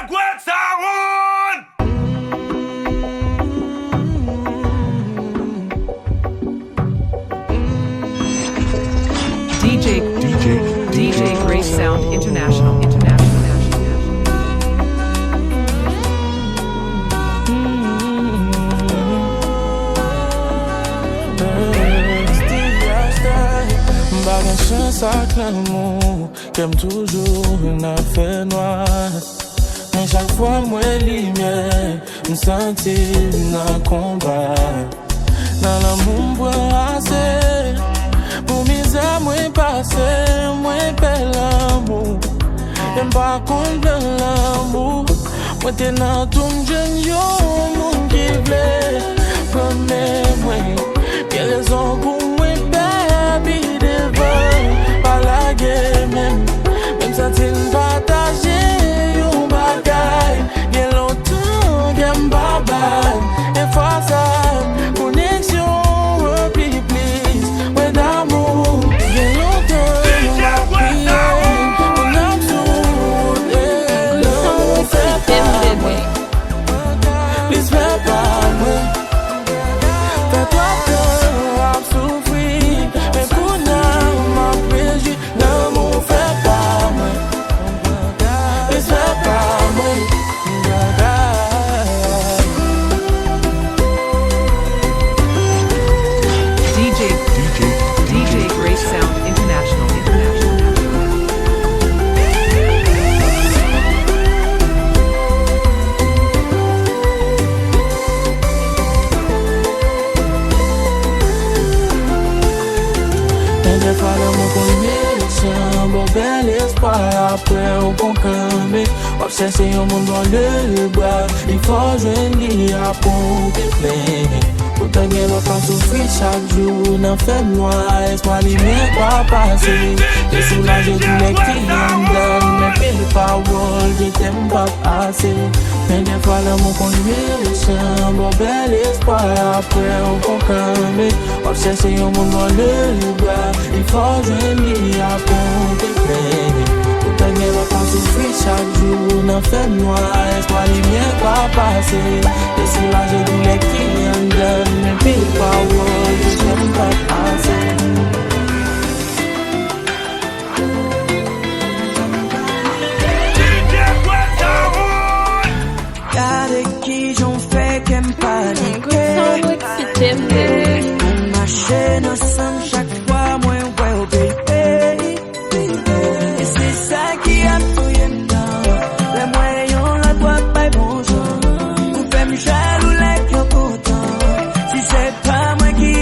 Gwet Sound! DJ Grace Sound International. Bagan chance ak l'amour Kem toujou nan fè noir Men chak fwa mwen limye M'senti nan kombat Nan l'amour mwen ase Pou mizè mwen pase Mwen pe l'amour Yen pa kont blan l'amour Mwen te nan toum jen yo Moun ki vle Prome mwen Pi rezon pou mwen baby Même sentin partager yon bagay Gen longtemps gen babay Et face à connexion Repeat please Ouais d'amour Gen longtemps yon prier On a tout Et l'amour fait pas moi Please fais pas moi Fais-toi peur à souffrir Mais pour nous m'a préjugé L'amour fait pas moi Please fais pas moi DJ Grace Sound International. Des fois l'amour qu'on met bon bel espoir après on qu'on camé obsession au monde dans le bras il faut joindre à pomper plein pour gagner l'autre pas souffrir chaque jour n'en fait moi espoir lui mais pas passer et soulager tous les clients mais pile parole je t'aime pas assez mais des fois l'amour qu'on met bon bel espoir après on qu'on camé obsession au monde dans le bras il faut joindre à pomper plein pour gagner l'autre pas souffrir chaque jour n'en fait moi espoir lui mais pas passer et soulager tous les clients mais pile parole je t'aime pas assez Gade ki j'on fè kem panike Mwen mache nan san chak fwa mwen wè ou baby E se sa ki ap touye mnan Le mwen yon la doa bay bonjan Ou fè m jalou lek yon kontan Si se pa mwen ki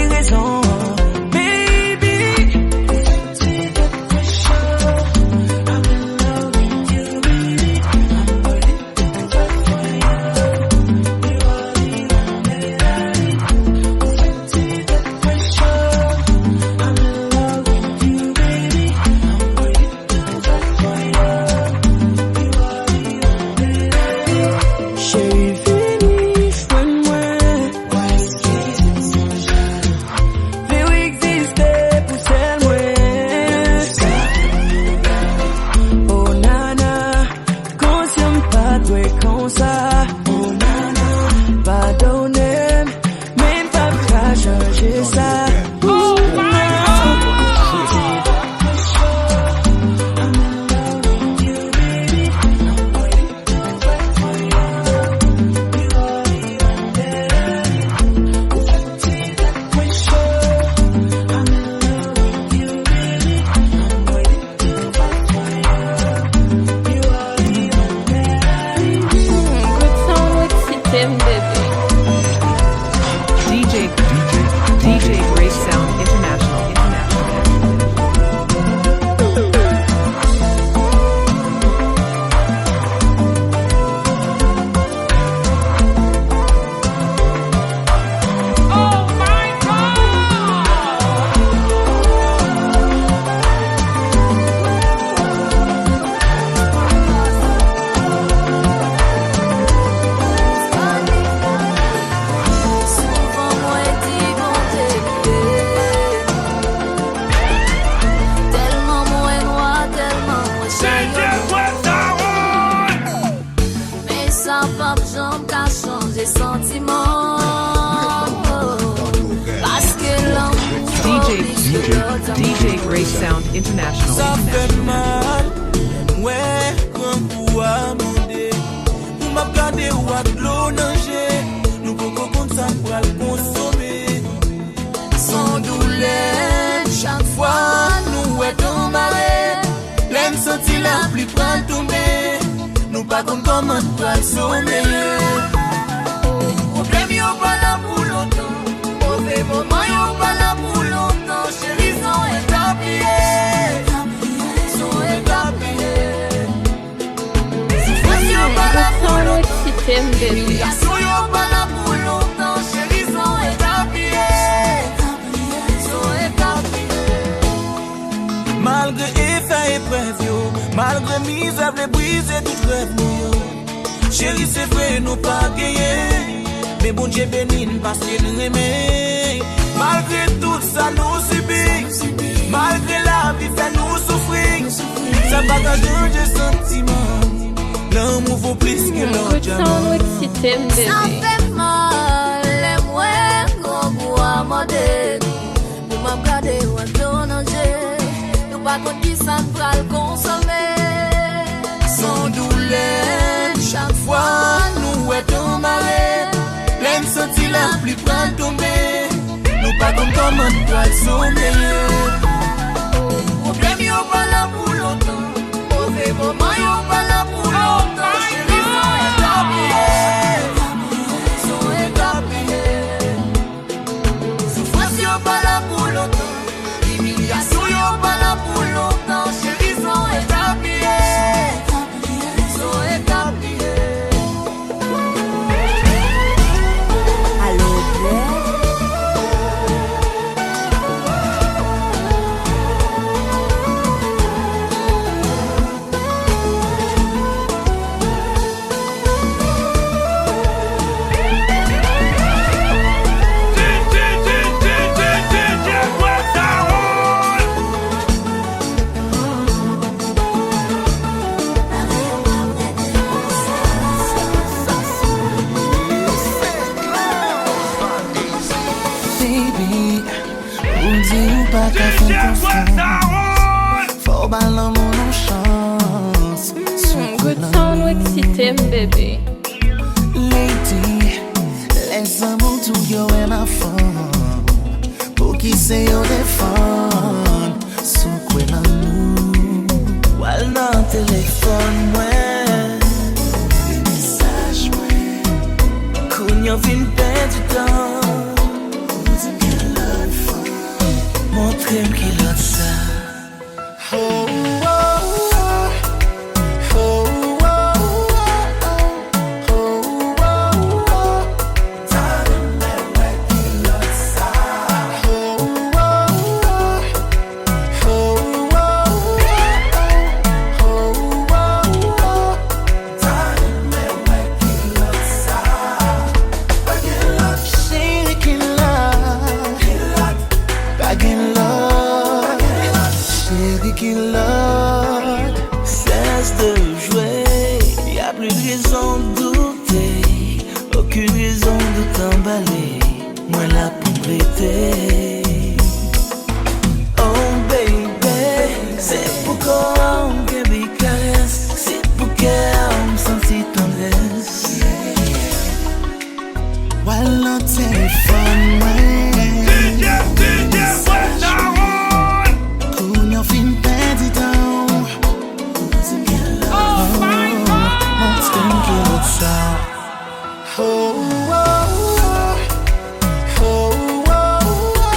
changer sentiment. Parce que l'amour DJ Grace Sound International. Ça fait mal, ouais, comme pour amender. Pour m'a gardé ou à de l'eau nager. Nous pouvons comme ça pour le consommer. Sans douleur, chaque fois nous est embarré. L'aime senti la pluie prend tomber. Nous pas comme comment pour le sommeiller. Problème yo pas là pour longtemps. Mauvais moment yo pas là pour longtemps. Chérie, sont établis. Sont établis. Souffrance yo pas là pour longtemps. Humiliation yo pas là pour longtemps. Chérie, sont établis. Sont établis. Malgré effet et preuve yo, malgré misère et briser tout rêve yo. Chérie, c'est vrai, nous pas gagné. Mais bon Dieu béni, nous parce qu'il nous aimait. Malgré tout ça, nous subit. Malgré la vie, fait nous souffrir. Ça bagage de sentiments. L'amour vaut plus que l'autre diamant. Ça fait mal, les moins gros pour amender. Nous m'en garder ou à danger. Nous pas contre qui ça va le consommer. Sans douleur, chaque fois, nous est embarré. L'aime senti la pluie prend tomber. Nous pas comme comment doit le sommeiller. Problème yo pas là pour longtemps. Mauvais moment yo pas là pour longtemps. Chérie, sont établis. Sont établis. Souffrance yo pas là pour longtemps. Humiliation yo pas là pour longtemps. Chérie, sont établis. Sont établis. Allô, Blair? Baby, on dit ou pas qu'à faire confiance. Faut ballon mon chance. Good sound excité, bébé. Lady, laisse un mot tout yo et ma femme. Pour qui c'est yo défendre. Sous quoi dans nous. While dans téléphone, ouais. Des messages, ouais. Qu'on y a fin perdre du temps. Montre-moi qu'il a ça. Oh, oh, oh. Oh, oh, oh. Oh, oh, oh. T'as le même qu'il a ça. Oh, oh, oh. Oh, oh, oh. Oh, oh, oh. T'as le même qu'il a ça. Chérie qu'il a. Bagging love, chérie qui love, cesse de jouer, y'a plus de raison de douter, aucune raison de t'emballer, moi là pour prêter. Oh baby, c'est pourquoi on me caresse, c'est pourquoi on me sentit tendresse. While on téléphone, ouais. Oh, oh, oh. Oh, oh, oh.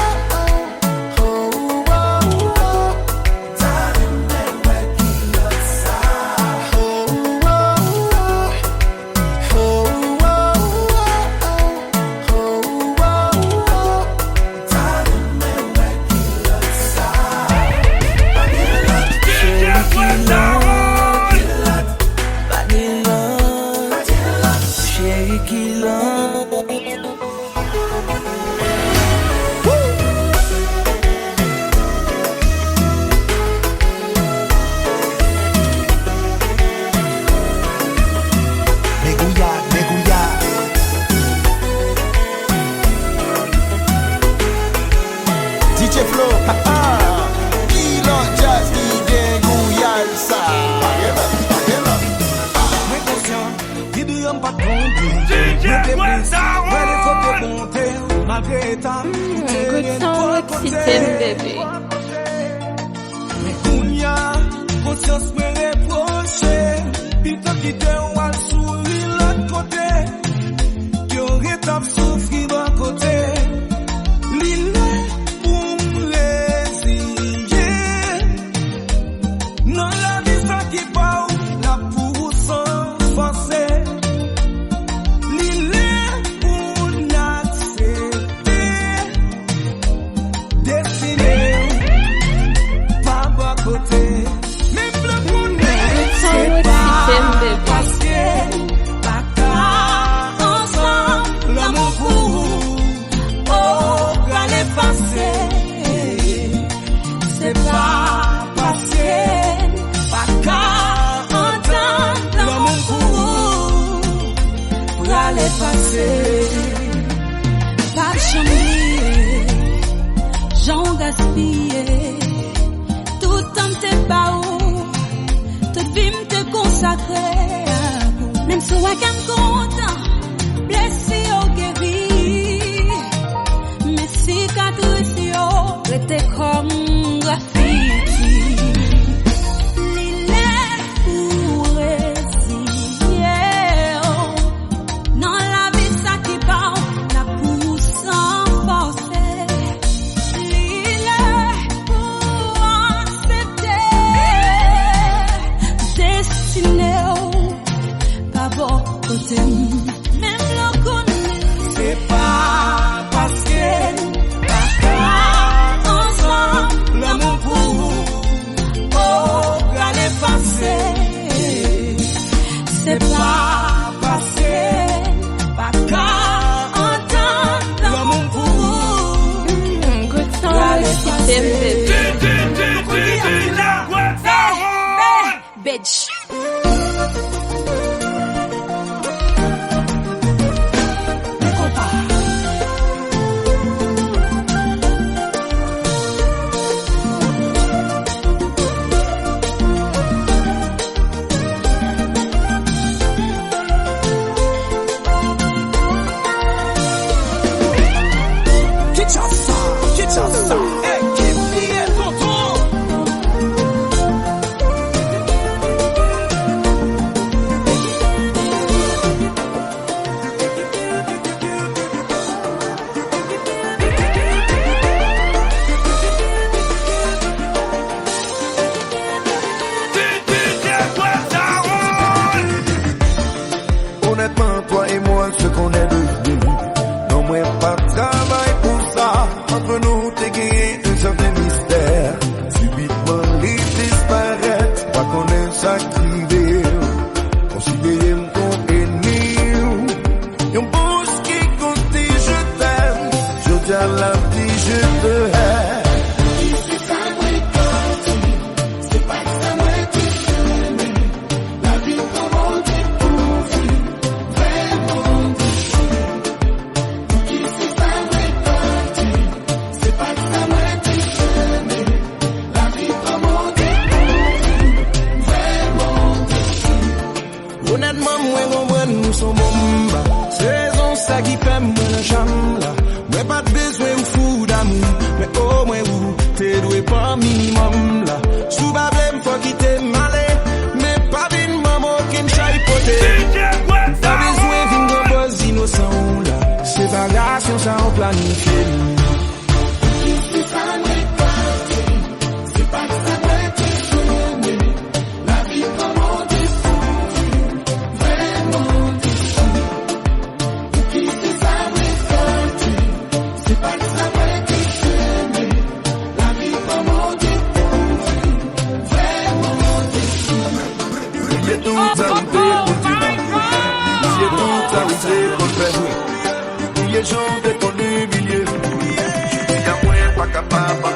Good song with System, baby. Conscience me reproche, pita qui te wal souri l'autre côté, qui aurait tap souffri d'un côté, l'île pour résigner, non la vie ça qui part, la pour sans forcer, l'île pour n'accepter, destiné, pas bas côté. C'est pas passé, pas qu'à entendre l'amour pour aller passer. Pas chambrer, j'en gaspillé, tout temps t'es pas où, toute vie m'te consacré. Même si on est content, blessé au guéri, mais si cicatrice yo, rete comme graffiti. L'île pour résigner, non la vie ça qui parle, la pousse sans forcer. L'île pour accepter, destiné, pas bon côté. Même le connaît, c'est pas parce que l'amour pour vous, oh, allez passer. c'est pas passé, pas qu'à entendre l'amour pour vous. Good song with System, baby. Bitch. Honnêtement, toi et moi, ce qu'on est devenu, non, moi, pas de travail pour ça. Entre nous, t'es gagné un certain mystère. Subitement, les disparaître, pas qu'on est sacrivé. Considérez ton ennemi. Yon bouche qui compte, je t'aime. Je dis à la vie, je te hais. Honnêtement, moi, nous sommes bomba. C'est raison ça qui fait moi la chambre là. Moi, pas de besoin ou fou d'amour. Mais au moins, vous, t'es doué pas minimum là. Sous problème, faut quitter malé. Mais pas d'une maman qui me chaille-poté. Pas besoin d'une grosse innocent là. Séparation, ça en planifié. Les gens de ton milieu, y'a moins pas capable.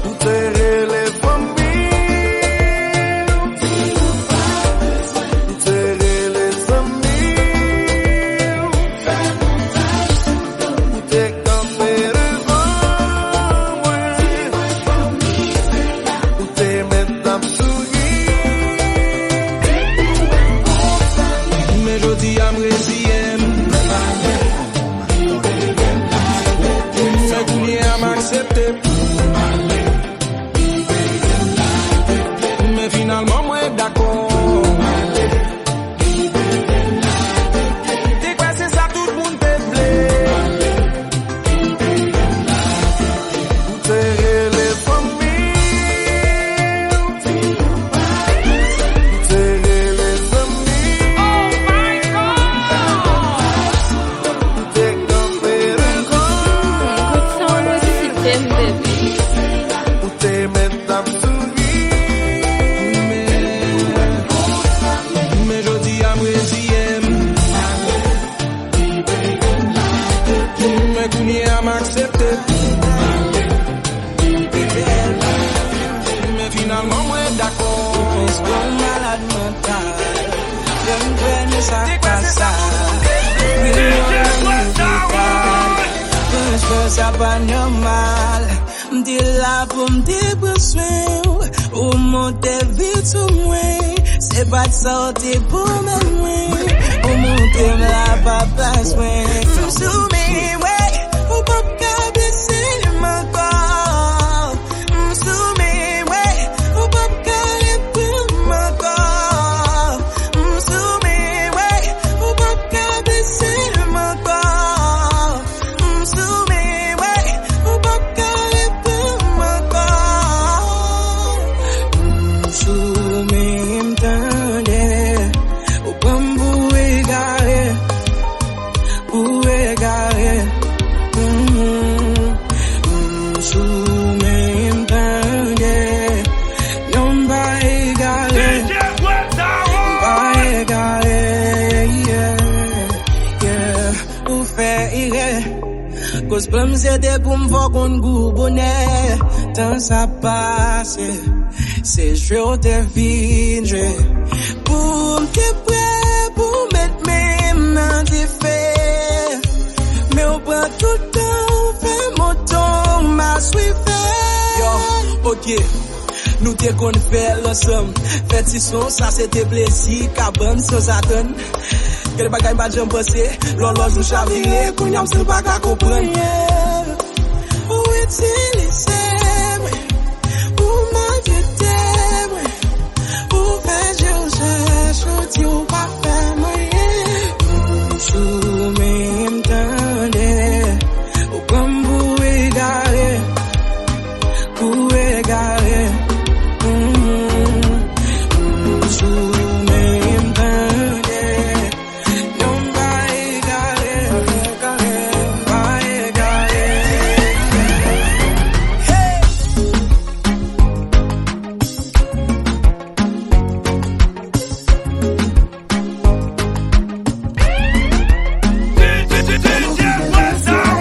Pour terrer les familles. accepté. Mais finalement, moi, d'accord. T'es quoi, c'est ça, tout le monde te plaît. Ou serrer les familles. Ou serrer les amis. Oh my God! Ou t'es campé le corps. Good sound with system, baby. Ou t'es mettre à Mais je dis à moi, j'aime. Mais qu'on y a m'accepté. Mais finalement, moi, d'accord. Comme malade mental, je me prenne ça ça. Je fais ça pas normal. M'dis là pour m'dire besoin. Ou monter vite sur moi. C'est pas de sortir pour m'aimer. Ou monter là pas besoin. M'soumis, ouais. Ou pas m'cabaisser mon corps. M'soumis, ouais. Ou pas m'cabaisser mon corps. M'soumis, ouais. Ou pas m'cabaisser mon corps. M'soumis, ouais. Ou pas m'cabaisser mon corps. M'soumis, m'tendez. Ou pas m'égarer. Ou égarer. M'soumis, m'tendez. Non pas égarer. DJ Webster One. Pas égarer. Yeah. Ou faire iré. Cause plum c'était pour m'voir qu'on goût bonnet. Tant ça passe. C'est jour de vie. Pour m'te prêt. Pour mettre mes mains de fait. Mais on prend tout le temps. Fait mon temps. M'a suivi. Yo, ok. Nous te qu'on fait l'ensemble. Fait si son, ça c'était plaisir. Cabane sans attendre. Quel bagay pas j'en passer. L'horloge nous chaviré. Qu'on y a m's'il pas qu'à comprendre. Ou utiliser, ou m'inviter, ou faire je ou pas faire moyen. M'soumis, m'tendez. Ou comme vous égarer. Ou égarer. M'soumis, m'tendez. Non pas égarer. Pas égarer. DJ Webster One.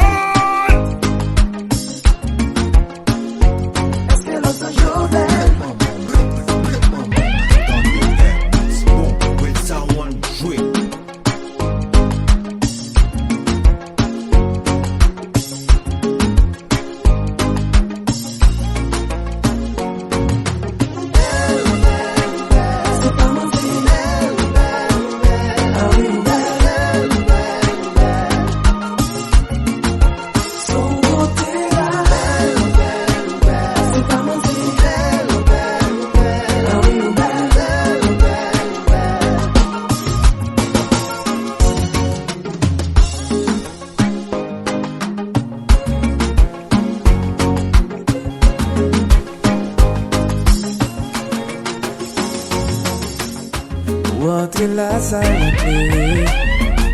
Ou entre la salle à clé.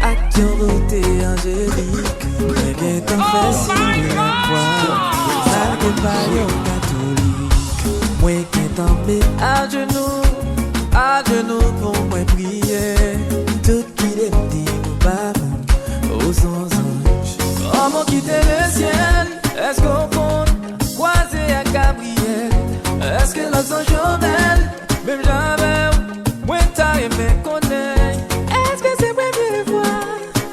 Avec yon beauté angélique. Mais bien t'en fais signer à quoi. Malgré pas yon catholique. Moi qui t'en mets à genoux pour moi prier. Tout qui les dit nous parle aux anges. Comment quitter le ciel? Est-ce qu'on compte croiser à Gabriel? Est-ce que l'on s'en journal? Même jamais, moi t'as aimé connaître. Est-ce que c'est première fois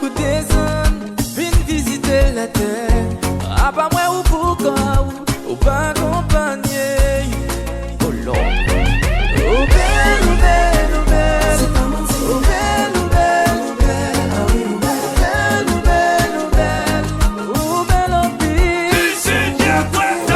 pour descendre, venir visiter la terre? À part moi ou pourquoi, ou pas accompagner? Oh Lord. Oh belle, oh belle, oh belle. Oh belle, oh belle, oh belle. Oh belle, oh belle, oh belle. Oh belle, oh belle. DJ Webster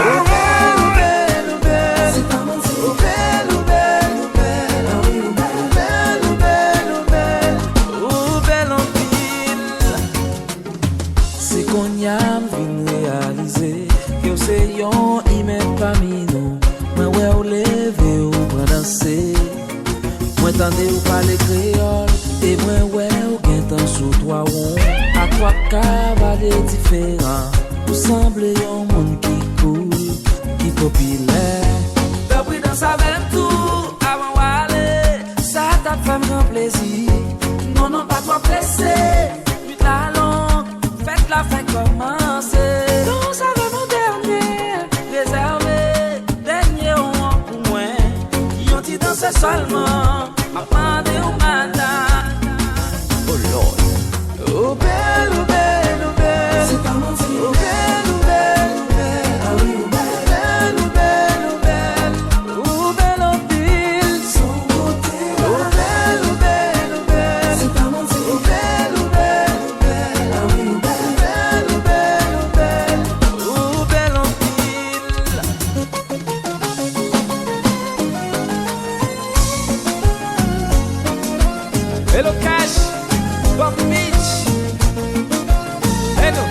m'vin réaliser que c'est yon imèd parmi nous. Moi ouais ou lever ou moi danser. Moi tande ou parler créole et moi ouais ou gen tan sous toi rond. À toi cavale différent. Ou semble yon monde qui cool, qui populaire. Depuis dans sa même tour, avant d'aller, ça t'a fait grand plaisir. Non, non, pas trop pressé. Puis la longue, faites la fin commencer. Non, ça va mon dernier, réservé, dernier au moins pour moi. Y'ont dit danser seulement, m'a demandé au madame. Oh Lord. Oh belle, oh belle, oh belle. C'est pas menti. Oh belle, oh belle, oh belle. Ah oui, oh belle, oh belle, oh belle. Oh belle en pile. Son côté. Oh belle, oh belle, oh belle. C'est pas menti. Oh belle, oh belle, oh belle. Ah oui, oh belle, oh belle, oh belle. Oh belle en pile. Hello Cash, Bob Mitch. Hello.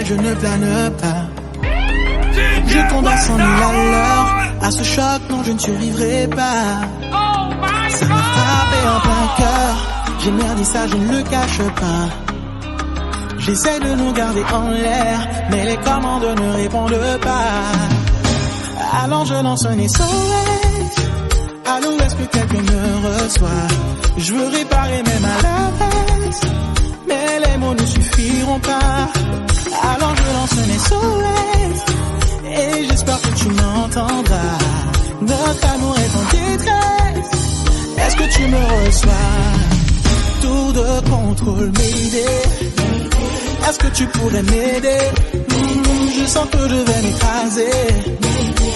Je ne plane pas. Je tombe à 100 000 à l'heure. À ce choc, non, je ne survivrai pas. Ça m'a frappé en plein cœur. J'ai merdé ça, je ne le cache pas. J'essaie de nous garder en l'air, mais les commandes ne répondent pas. Alors je lance un SOS. Allô, est-ce que quelqu'un me reçoit? Je veux réparer mes maladresses, mais les mots ne suffiront pas. Alors je lance un SOS et j'espère que tu m'entendras. Notre amour est en détresse. Est-ce que tu me reçois? Tour de contrôle, m'aider. Est-ce que tu pourrais m'aider? Je sens que je vais m'écraser.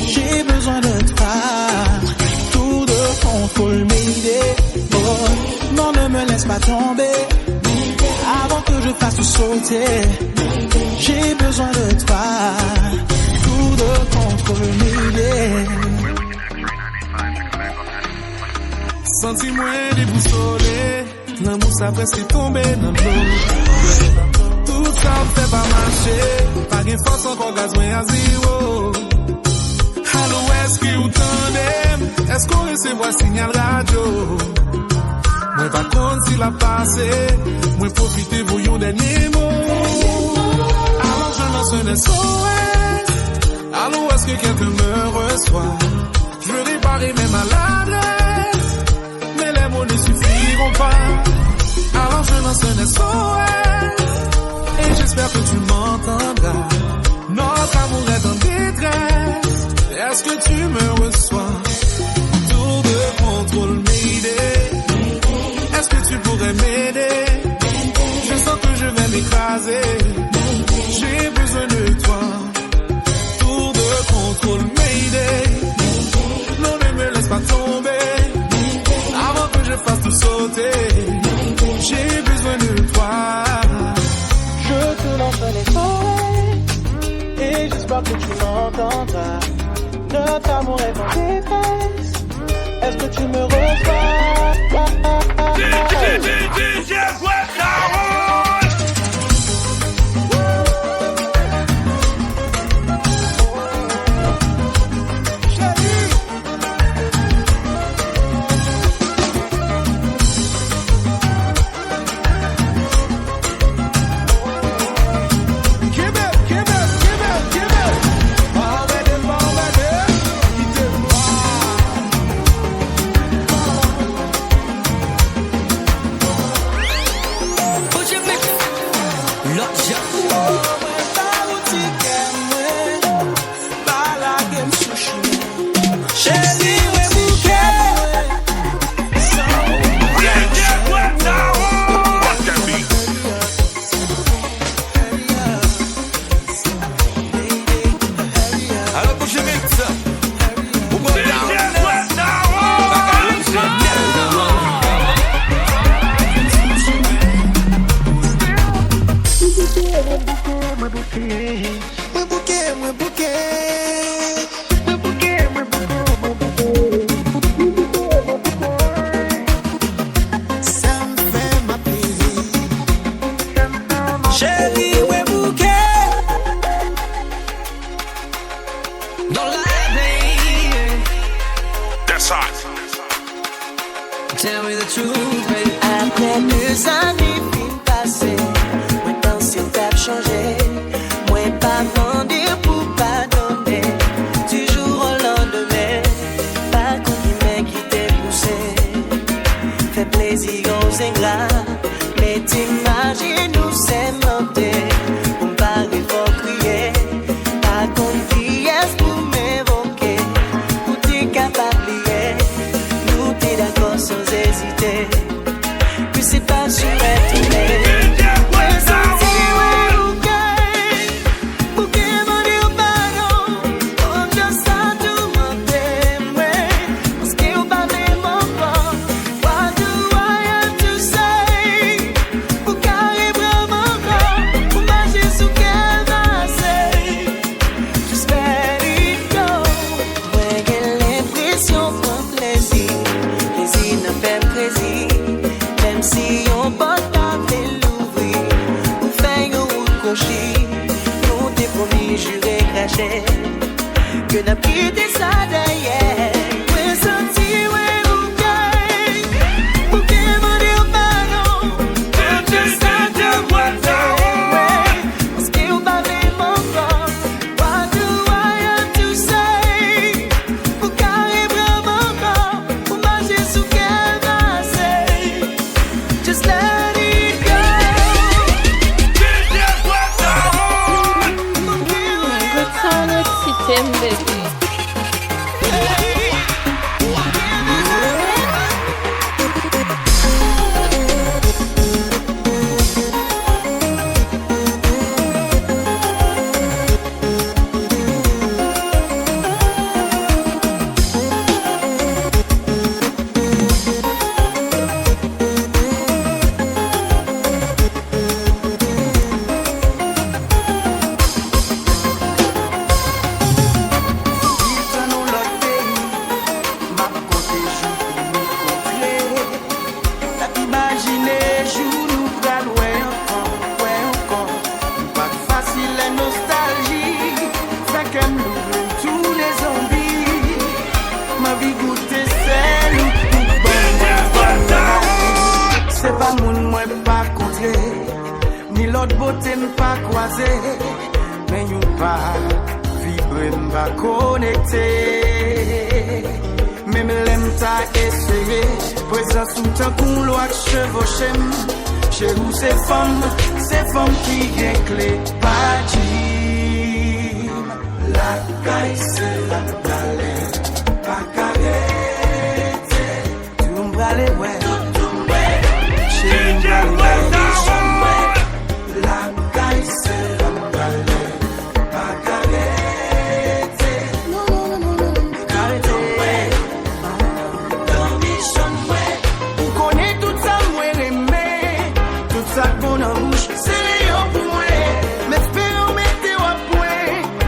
J'ai besoin de toi. Tour de contrôle, m'aider. Oh, non, ne me laisse pas tomber avant que je fasse tout sauter. J'ai besoin de toi. Tour de contrôle, m'aider. Senti-moi déboussolé, l'amour ça presque tombé dans l'eau. Tout ça me fait pas marcher, pas de force encore gaz à zéro. Allô, est-ce que vous tendez? Est-ce qu'on recevoir signal radio? Moi pas compte s'il a passé, moi profiter pour yon dernier mot. Alors je lance un SOS. Allô, est-ce que quelqu'un me reçoit? Je veux réparer mes maladresses, mais les mots ne suffiront pas. Alors je lance un SOS et j'espère que tu m'entendras. Notre amour est en détresse. Est-ce que tu me reçois? Tour de contrôle, m'aider. Est-ce que tu pourrais m'aider? Je sens que je vais m'écraser. J'ai besoin de toi. Tour de contrôle, m'aider. Non, ne me laisse pas tomber avant que je fasse tout sauter. m'entendras. Notre amour est en détresse. Est-ce que tu me reçois? DJ Wetsaron.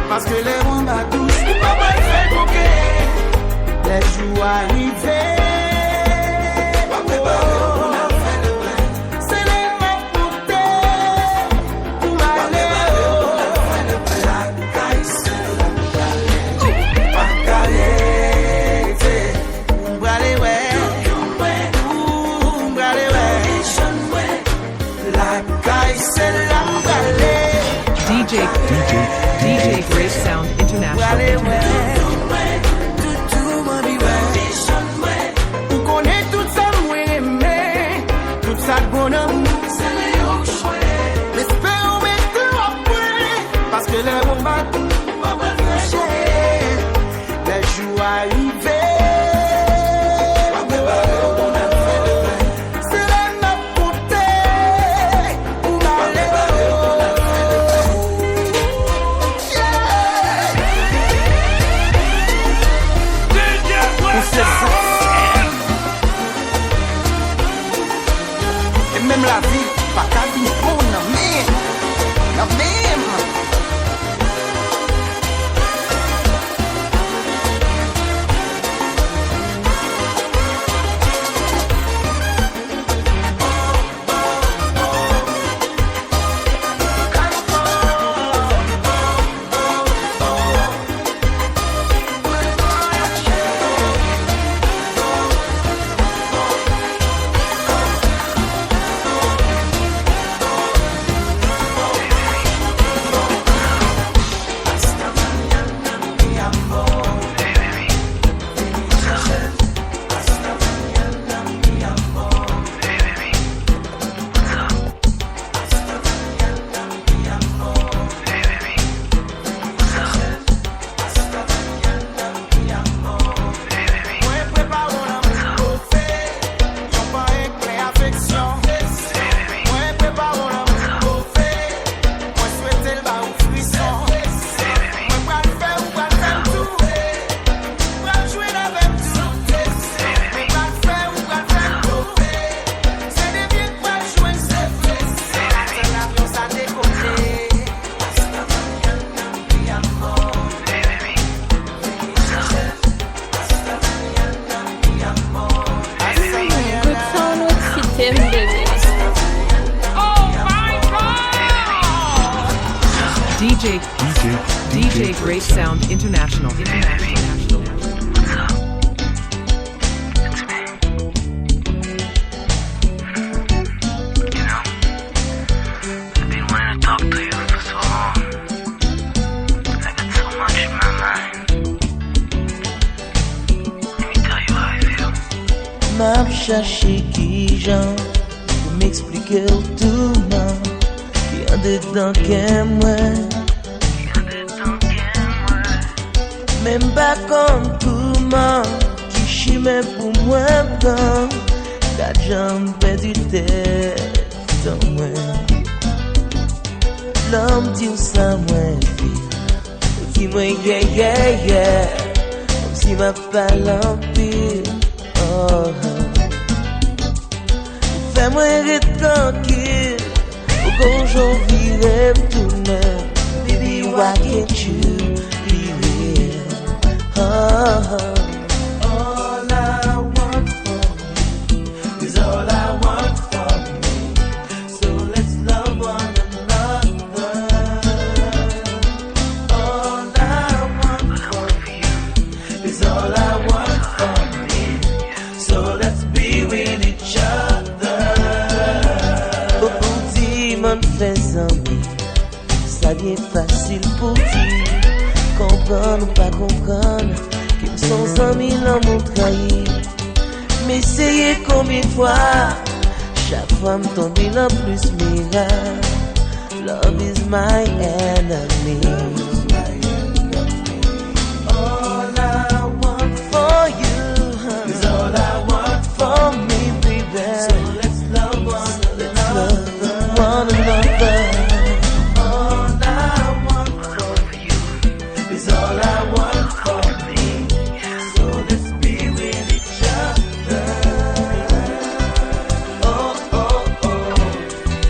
Parce que les wombats arrivé. C'est les mains portées pour aller. DJ Grace Sound International. Ou connaît tout ça, moi aimé, tout ça bon amour. L'espérons mettre après, parce que les moments vont marcher, les jours arrivés. Et même la vie, pas qu'à vivre pour la même. DJ Grace Sound International. M'a cherché qui j'en pour m'expliquer tout non qui en dedans qu'est moi même pas comme comment qui chimé pour moi prendre la jambe perdu tête dans moi l'homme dit ça moi qui moi yeah comme si m'a pas l'empire. Oh, fais-moi être tranquille, au grand jour vivre tout le monde. Baby, why can't you be real? All I want from you is all I want from me. So let's love one another. All I want from you is all I want from me. So let's be with each other. Beaucoup d'imam fait amis, ça vient facile pour dire. Comprendre ou pas comprendre, qu'ils sont amis l'amour trahi. Mais essayez combien de fois, chaque fois me tombe la plus miracle. Love is my enemy. All I want for you is all I want for me, baby. So let's love one another. All I want for you is all I want for me. So let's be with each other. Oh,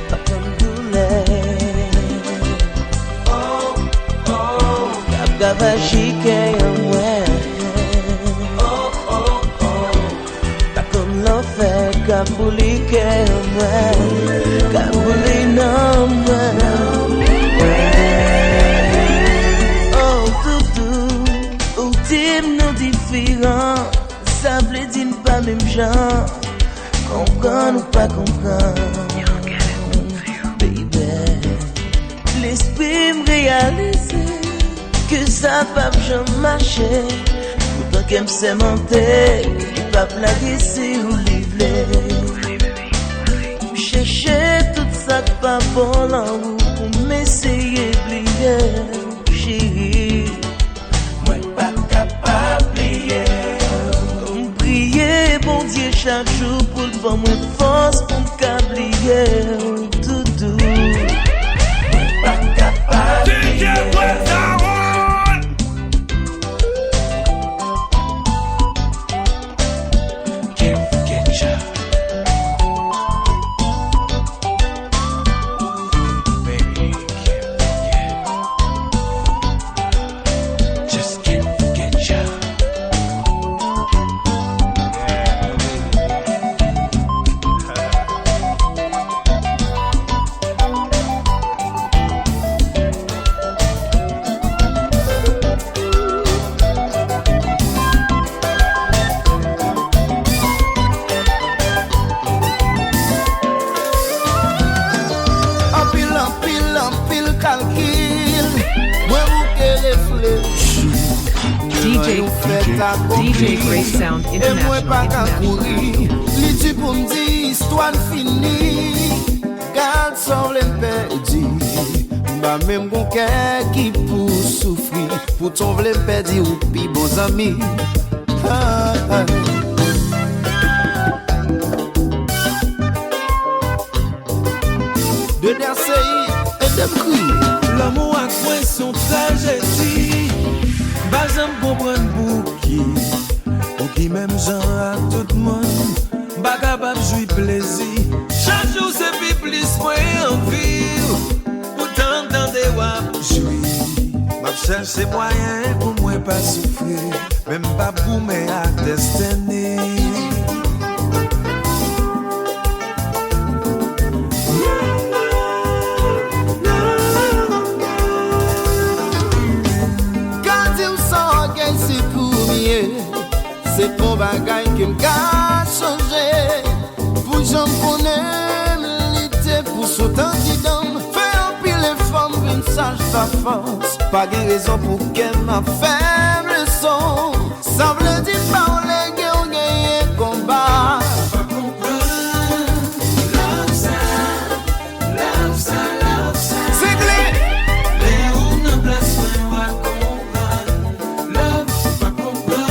Papandule. Oh, Gabgaba Shike Yamwe. Oh, cœur moi, qu'a brûlé non moi. Oh toutou, ou t'aimes nous différents, ça veut dire pas même genre, comprendre ou pas comprendre. Baby, l'esprit me réalise que ça va jamais marcher. Pourtant qu'elle me sait mentir, il va plaguer si ou livrer. Chercher tout ça que pas bon là pour m'essayer de plier. Chérie, moi pas capable de plier. Prier bon Dieu chaque jour pour le vent moins force pour me cablier. Tout moi pas capable de plier. DJ Grace Sound International. Li tu pou m'di histoire finie. Garde sans vle m'perdi. Ba même gon cœur qui pour souffrir. Pour ton vle m'perdi ou pi beaux amis. De danser et de crier. L'amour a coin son tragédie. Pas j'aime comprendre pour qui. Pour qui même genre à tout le monde. Pas capable de jouir plaisir. Chaque jour c'est plus moi envie. Pourtant dans des wap jouir. Ma cherche moyen pour moi pas souffrir. Même pas pour mes actes destinés. C'est ton bagay qui m'a changé. Pour j'en connais l'idée pour sauter dedans. Fais un pile les femmes, une sage ta force. Pas de raison pour qu'elle m'a fait le son. Ça veut dire pas les gars ont gagné combat. Pas comprendre. Love ça, love ça, love ça. C'est clair. Les on en place moi comprendre. Love, pas comprendre.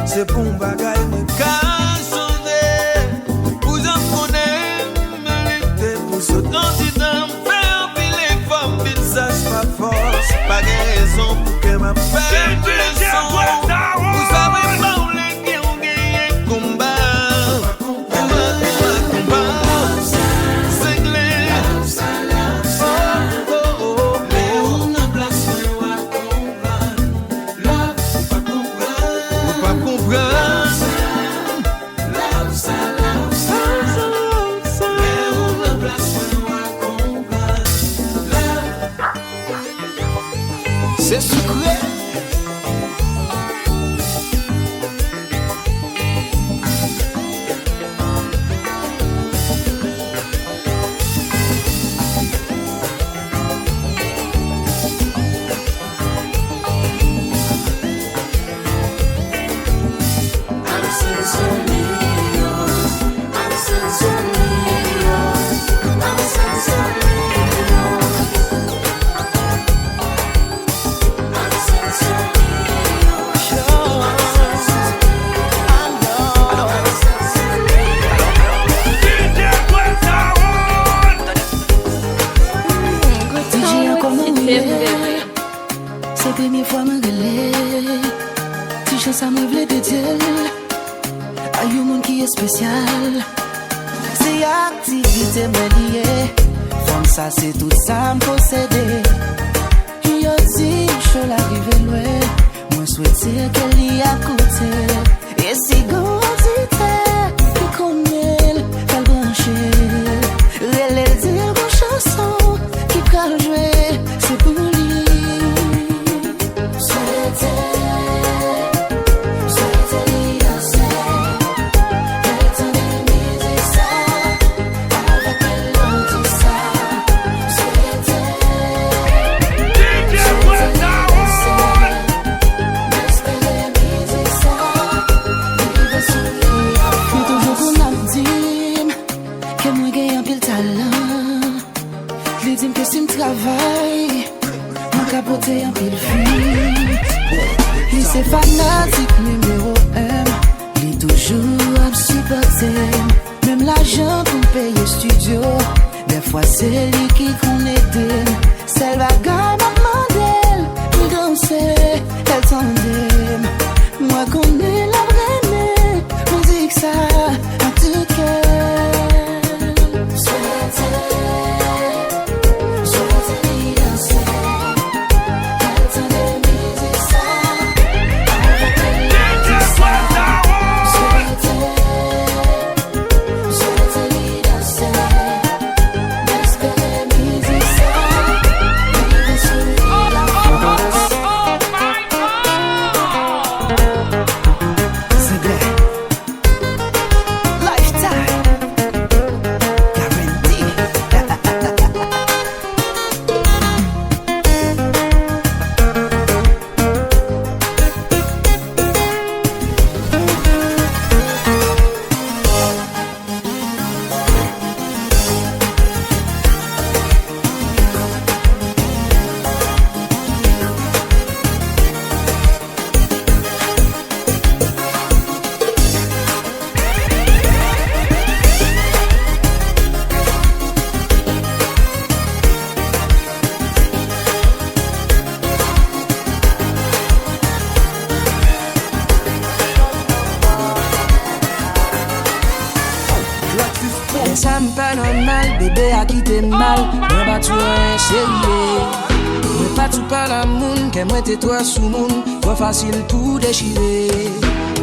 C'est pour un bagay me changer. Pour j'en connais mérité. Pour ce candidat faire les femmes vite ça pas force. Pas de raison pour qu'elle m'a fait le son. Vous savez pas où les qui ont gagné combat. C'est clair. C'est sucré. C'est première fois me relève. Si je ça me voulait te dire. A un monde qui est spécial. C'est activité me liée. ça c'est tout ça me posséder. Yo dit je l'arrive loin, moi souhaiter qu'elle y a côté. Et si grandité, qui connaît, elle branché. Elle est dit une chanson qui peut jouer, c'est pour lui. Travail, mon capoté en pile fille. Il c'est fanatique numéro 1. Il est toujours à me supporter. Même l'argent qu'on paye au studio, des fois c'est lui qui qu'on aide. C'est le bagage maman d'elle, il dansait, elle tendait. Moi qu'on est la vraie, on dit que ça en tout cas. Ça me pas normal, bébé a quitté mal. Mais pas tout un chéri. Mais pas tout pas la moun, qu'elle moi t'es toi sous moun. Pas facile pour déchirer.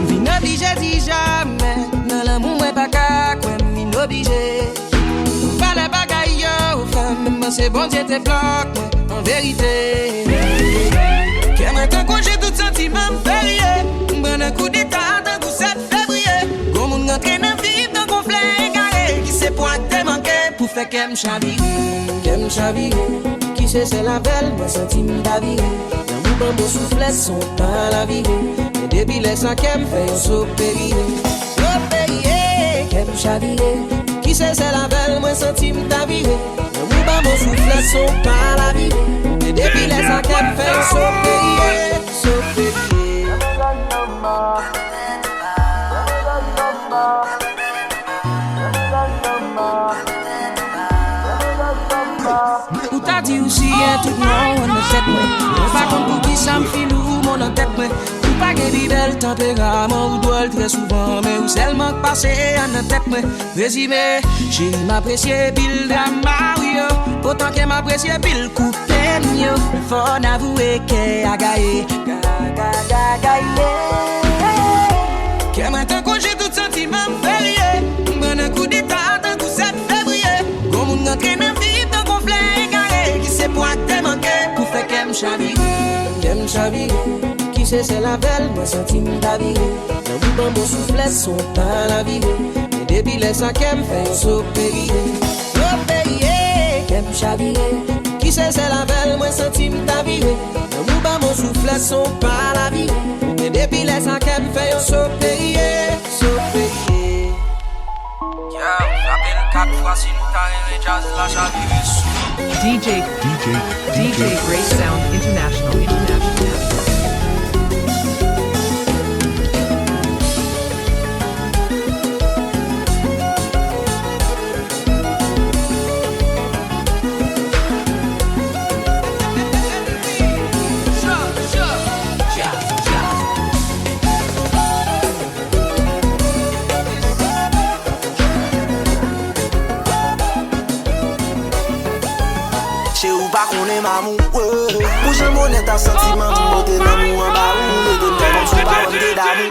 Vine obligé dit jamais. Dans l'amour, moi pas qu'à quoi, vine obligé. Pas les bagailles aux femmes, mais c'est bon Dieu te bloque, en vérité. Qu'elle m'a tant congé tout sentiment férié. M'prend un coup d'état dans coup 7 février. Comme on entre dans vivre dans conflit. C'est pour te manquer pour faire qu'elle chavire. Qui c'est la belle, moi senti m'davirer. Dans mon bambou soufflet, son pas la vie. Et depuis les 5 qu'elle fait un s'opérer. Qu'elle chavire. Qui c'est la belle, moi senti m'davirer. Dans mon bambou soufflet, son pas la vie. Et depuis les 5 qu'elle fait un s'opérer. Ou t'as dit aussi y'a tout non on ne sait pas. Pas comme pour qui ça me file ou mon en tête moi. Ou pas que bibel tempérament ou doit très souvent. Mais ou seulement passé à notre tête moi. Résumé, j'ai m'apprécié pile drama yo. Autant que m'apprécié pile coup peine yo. Faut n'avouer qu'elle a gagné. Qu'elle m'a tant congé tout sentiment férié. Bon un coup d'état d'un coup 7 février. Comme on entre dans vivre dans conflit. C'est pour te manquer pour faire qu'elle me chavire. Qui c'est la belle, moi senti m'davirer. Dans mon bambou soufflet, son pas la vie. Et depuis les 5 qu'elle me fait s'opérer. Qu'elle me chavire. Qui c'est la belle, moi senti m'davirer. Dans mon bambou soufflet, son pas la vie. Et depuis les 5 qu'elle me fait s'opérer. Rappelle 4 fois si nous carrés jazz la chavire. DJ Great Sound International. Chez ou pas qu'on est mamou. Bouge mon état sentiment, beauté d'amour en bas ou les deux comme sous pas de d'amour.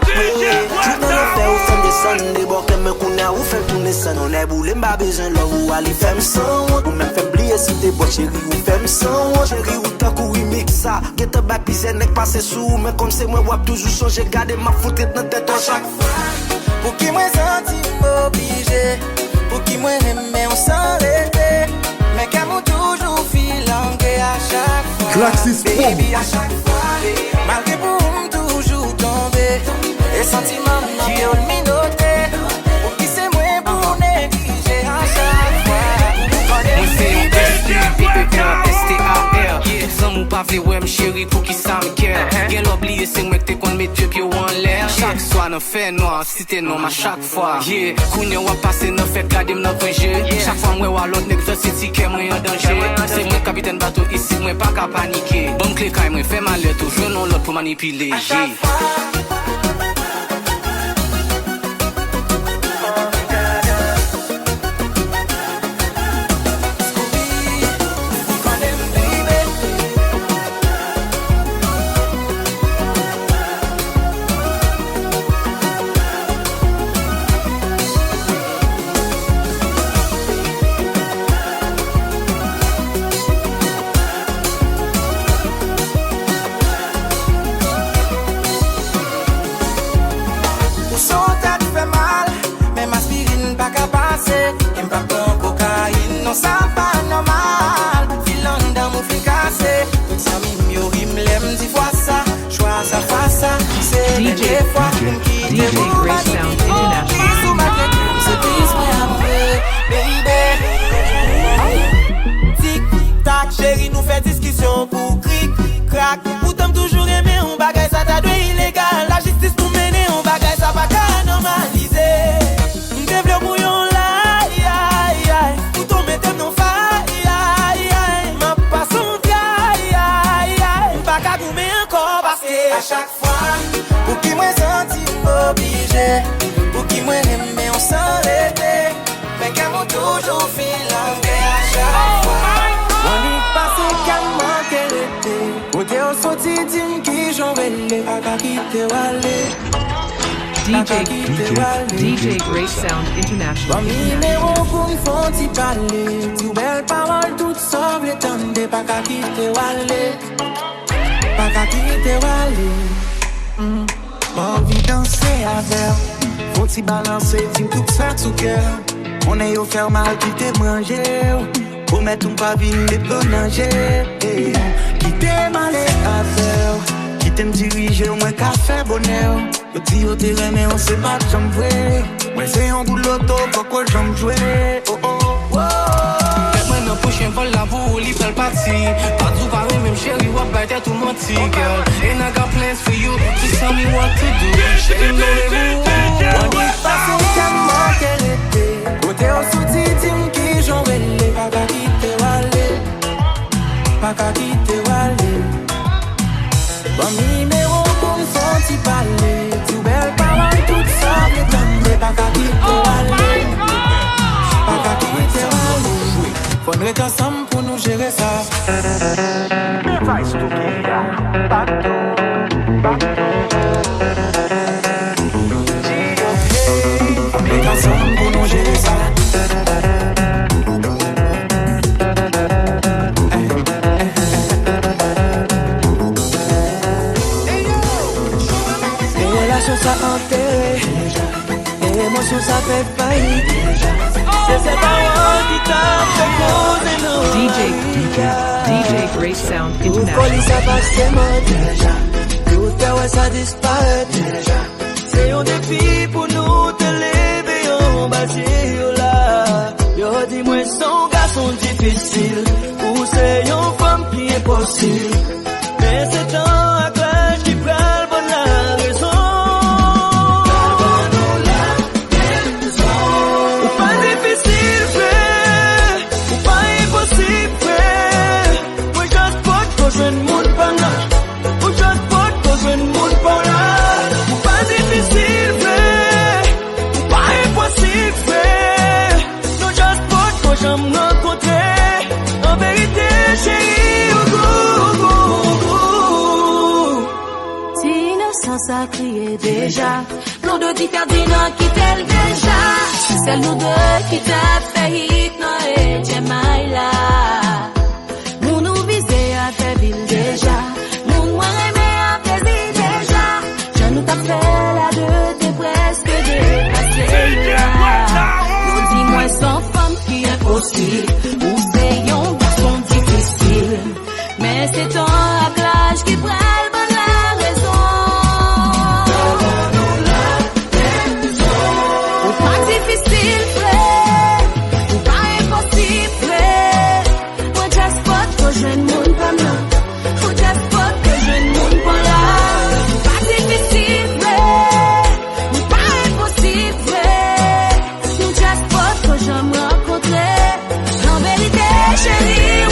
Tout dans le fait ou fin de son, des bords que me connaît ou fait tourner ça. On est boulé, m'a besoin de ou aller faire sans. Ou même faire oublier si t'es bon chérie ou fait sans. Chérie ou t'as couru mix ça. Get a back pis n'est passé sous. Mais comme c'est moi wap toujours changer, garder ma faute dans tête à chaque fois. Pour qui moi senti obligé, pour qui moi aimé on s'arrêter. Mais qu'à moi toujours filangué à chaque fois. Klaxis Baby à chaque fois. Malgré pour moi toujours tomber. Les sentiments n'ont pas le minoter. Pour qui c'est moi pour négliger à chaque fois. Moi c'est PPR, tout ça mou pas vle ouais m'chéri pour qui ça m'care. Gen l'oublié c'est moi que t'es qu'on met Dieu qui en l'air. Chaque soir n'en fait noir, si t'es non à chaque fois. Yeah, kounye wap passe n'en fait garder m'en venger. Chaque fois moi ou l'autre nèg c'est ticket moi en danger. C'est moi capitaine bateau ici, moi pas qu'à paniquer. Bon clé quand moi fait mal toujours non l'autre pour manipuler. Ça pas normal, filant dans mon fricassé. Tout ça m'y rime l'aime 10 fois ça. Choix ça face ça, c'est des fois qui DJ Grey Sound International. Sous ma tête, c'est plus moi baby. Tic tac, chérie, nous fait discussion pour cric crack. Pourtant toujours aimé on bagaille ça t'a doué illégal. La justice nous mène on bagaille ça pas qu'à normaliser. Développe mouillon là. À chaque fois, pour qui moi senti obligé, pour qui moi aimé on s'arrêter. Mais qu'à moi toujours filangué à chaque fois. On y passe qu'à manquer l'été. Côté au sorti dim qui j'en relais. Pas quitter aller. DJ Grey Sound International. Numéro pour me font t'y parler. Tout belle parole, tout sauve les temps. Pas quitter aller. Pas qu'à quitter aller. Envie danser avec. Faut t'y balancer, t'y tout faire sous cœur. On est au faire mal, quitter manger. Pour mettre un pavine de pronager. Quitter mal et affaire. Quitter me diriger, moi qu'à faire bonheur. Le petit au terrain, mais on sait pas que j'en veux. Moi c'est un bout de l'auto, pourquoi j'en jouer. Oh oh, oh. Maintenant prochain vol la boule, il fait le parti. Pas tout pareil, même chérie, wap baiter tout menti, girl. And I got plans for you, just tell me what to do. You know the rules. On y passe qu'à manquer l'été. Côté au soutien, dim qui j'en relais. Pas qu'à quitter aller. Pas qu'à quitter aller. Bon numéro pour me sentir parler. Tout belle parole, tout ça, les temps. Pas qu'à quitter aller. Pas qu'à quitter aller. Faudrait être ensemble pour nous gérer ça. Device to kill bateau. Faudrait être ensemble pour nous gérer ça. Les relations ça enterré. Les émotions ça fait faillite. C'est ces paroles qui tapent fait causer DJ Grey Sound International. Police a passé mode. Tout fait ouais ça disparaît. C'est un défi pour nous te lever en bâtir là. Yo dis-moi son garçon difficile. Ou c'est une femme qui est possible. Mais c'est un clash qui prend le bon la raison. ça crier déjà. Nous deux dit Ferdinand qui t'aime déjà. C'est nous deux qui t'a fait hit, non et Jemaïla. Nous nous viser à ta ville déjà. Nous moi aimer à plaisir déjà. Je nous t'a fait la deux, t'es presque dépassé là. Nous dis-moi sans femme qui est possible. Ou c'est un garçon difficile. Mais c'est ton acclage qui prend la raison. Ou pas difficile, frère. Ou pas impossible, frère. Moi, just pas que je ne monte pas là. Ou just pas que je ne monte pas là. Ou pas difficile, frère. Ou pas impossible, frère. Ou just pas que je me rencontrer. En vérité, chérie,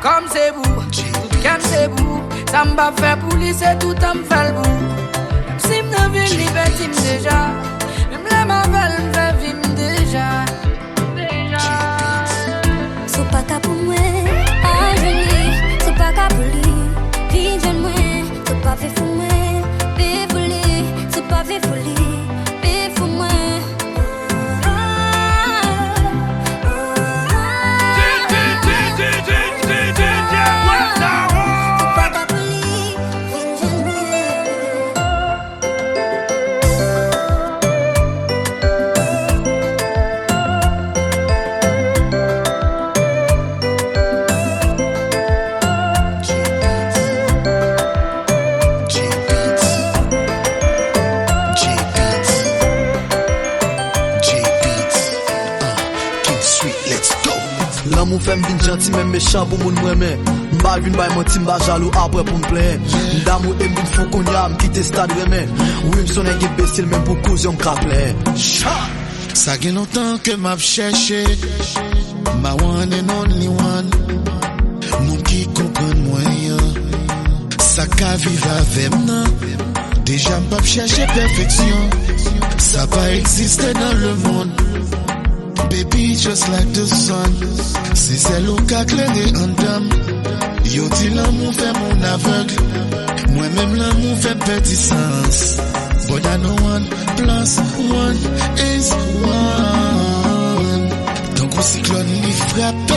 Comme c'est vous, tout comme c'est vous. Ça m'a fait pour lui, c'est tout à me faire le bout. Même si m'ne ville, il fait déjà. Même la m'avelle, me fait vivre déjà. C'est pas qu'à pour moi, ah je lis. C'est pas qu'à pour lui, vie de moi. C'est pas fait pour moi, vie pour lui. C'est pas fait pour lui, vie pour moi. L'amour fait m'vin gentil même méchant pour moun m'aimer. M'ba vin bay menti m'ba jaloux après pour m'plaire. D'amour et m'vin fou qu'on y a m'quitte stade remè. Oui m'sonne qui bécile même pour cause y'en kaplè. Ça fait longtemps que m'a cherché my one and only one. Mon qui comprend moyen. Ça qu'a vivre avec moi. Déjà m'pas chercher perfection. Ça pas exister dans le monde. Baby just like the sun. C'est celle où qu'a clairé en dame. Yo dit l'amour fait mon aveugle. Moi-même l'amour fait perdre sens. But I know 1 plus 1 is 1. Tant qu'on cyclone li frappe,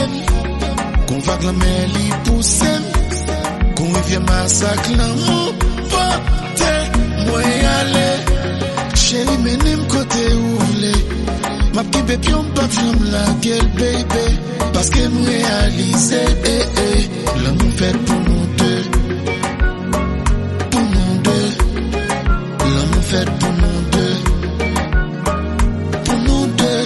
qu'on va la mer li pousse, qu'on rivière massacre l'amour, pas te moi aller. Chérie menem côté où voulez. Ma petite bébé on pas j'aime la gueule baby. Parce que me réaliser, l'amour fait pour nous deux. Pour nous deux. L'amour fait pour nous deux. Pour nous deux.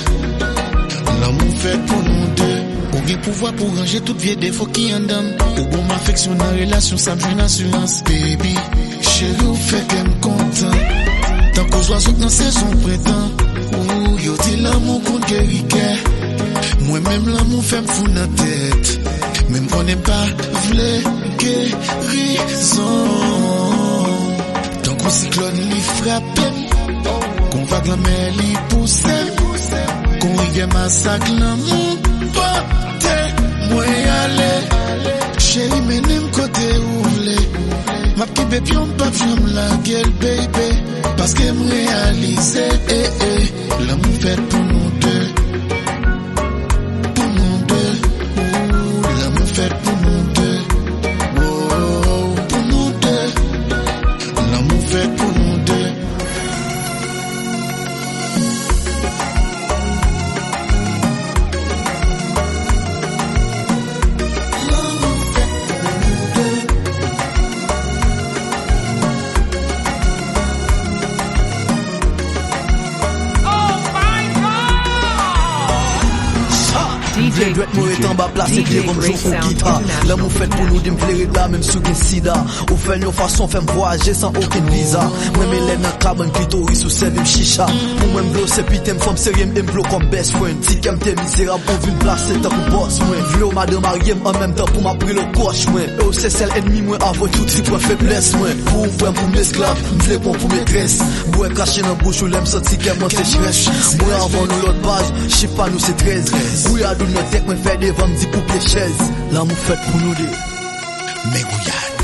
L'amour fait pour nous deux. On vient pouvoir pour ranger toutes vieilles défauts qui en donnent. Ou bon m'affection dans relation, ça me une assurance, baby. Chérie, ou fait qu'elle me content. Tant qu'aux oiseaux dans saison printemps. Ouh, yo dit l'amour qu'on guérit. Moi-même l'amour fait me fou dans la tête. Même qu'on n'est pas v'lé guérison. Tant qu'on cyclone li frappe, qu'on va la mer li pousse, qu'on rivière massacre l'amour, pas te moi aller. Chérie menem côté où voulez. Ma petite bébé on pas j'aime la gueule baby. Parce que me réaliser, l'amour fait pour nous deux. Pour nous deux. L'amour fait pour nous deux. Oh, pour nous deux. L'amour fait pour nous deux. DJ doit mourir en bas placé pied comme jour au guitare. L'amour fait pour nous de m'flairer là même sous gen sida. Ou fait une façon fait voyager sans aucun visa. Moi me lève dans cabane clitoris ou serve chicha. Pour moi m'blo c'est pitem femme sérieux m'blo comme best friend. Si qu'aime t'es misérable pour vin placer tant pour boss moi. Vlo madame mariée en même temps pour m'après le coach moi. Oh c'est celle ennemi moi avant tout si toi faiblesse moi. Pour frère pour m'esclave, m'vle pour maîtresse. Bois caché dans bouche ou l'aime sorti qu'elle moi c'est stress. Moi avant nous l'autre page, je sais pas nous c'est 13. Oui à notre tête moi fait devant me dit pour les chaises. L'amour fait pour nous deux. Mais gouillade.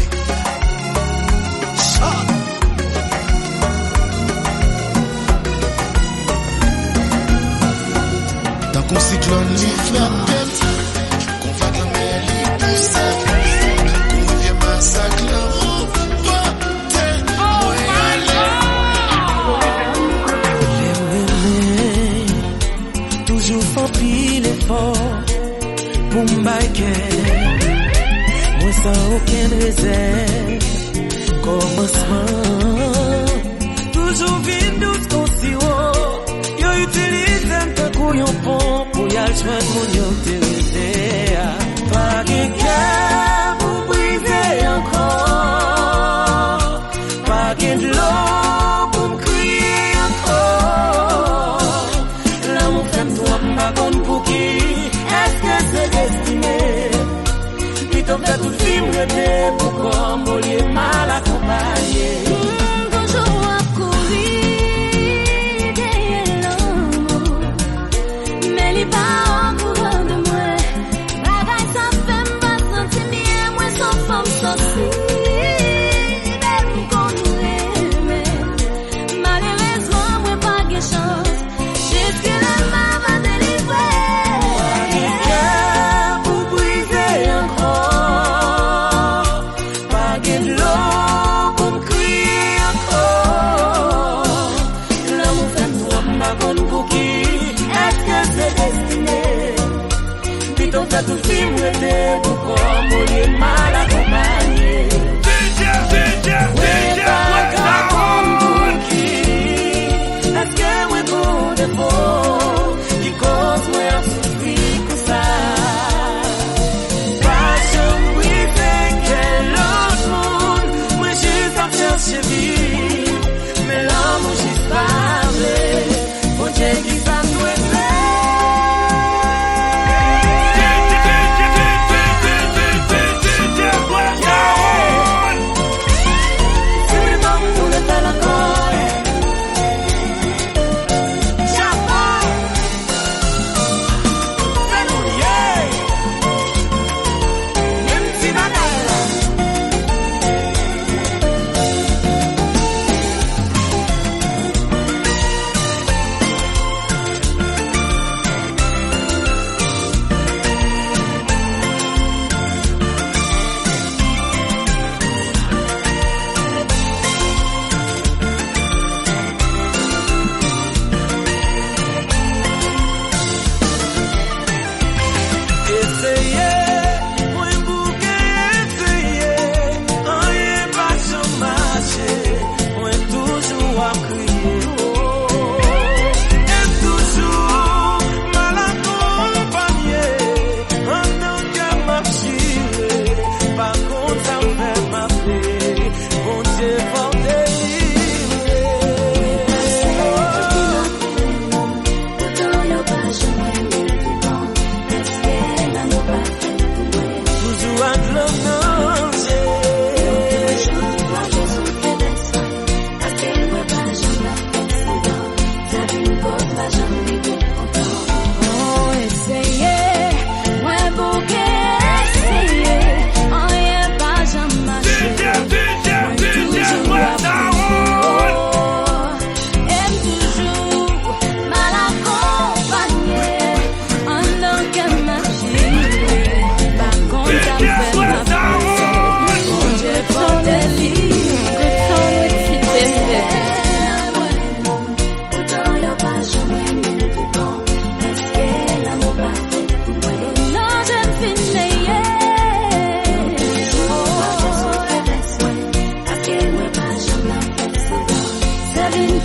Tant qu'on cyclone li frappe, qu'on va la mer li pousse, qu'on revient massacre l'amour, pas te moi aller. Toujours faut pile l'effort. Pour m'baquer, moi sans aucune réserve, commencement, toujours vine douce qu'on si haut, yo utilise un peu pour yon pont, pour y aller joindre mon yon terre, pas de cœur pour briser encore, pas de l'eau pour me crier encore, l'amour fait toi m'bagonne pour qui? Est-ce que c'est destiné? Plutôt que tout film rêver pour comme on est mal accompagné. Quand je vois courir derrière l'amour, mais il pas au courant de moi. Bagaille ça fait me sentir bien, moi sans femme sortie. Même qu'on nous aime, malheureusement moi pas de chance. Jusque là m'a va délivrer. T'as tout film rêvé pour comme on est mal accompagné. DJ, est-ce que moi pour défaut qui cause moi souffrir comme ça?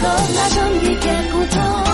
Cause la jambe qui est content.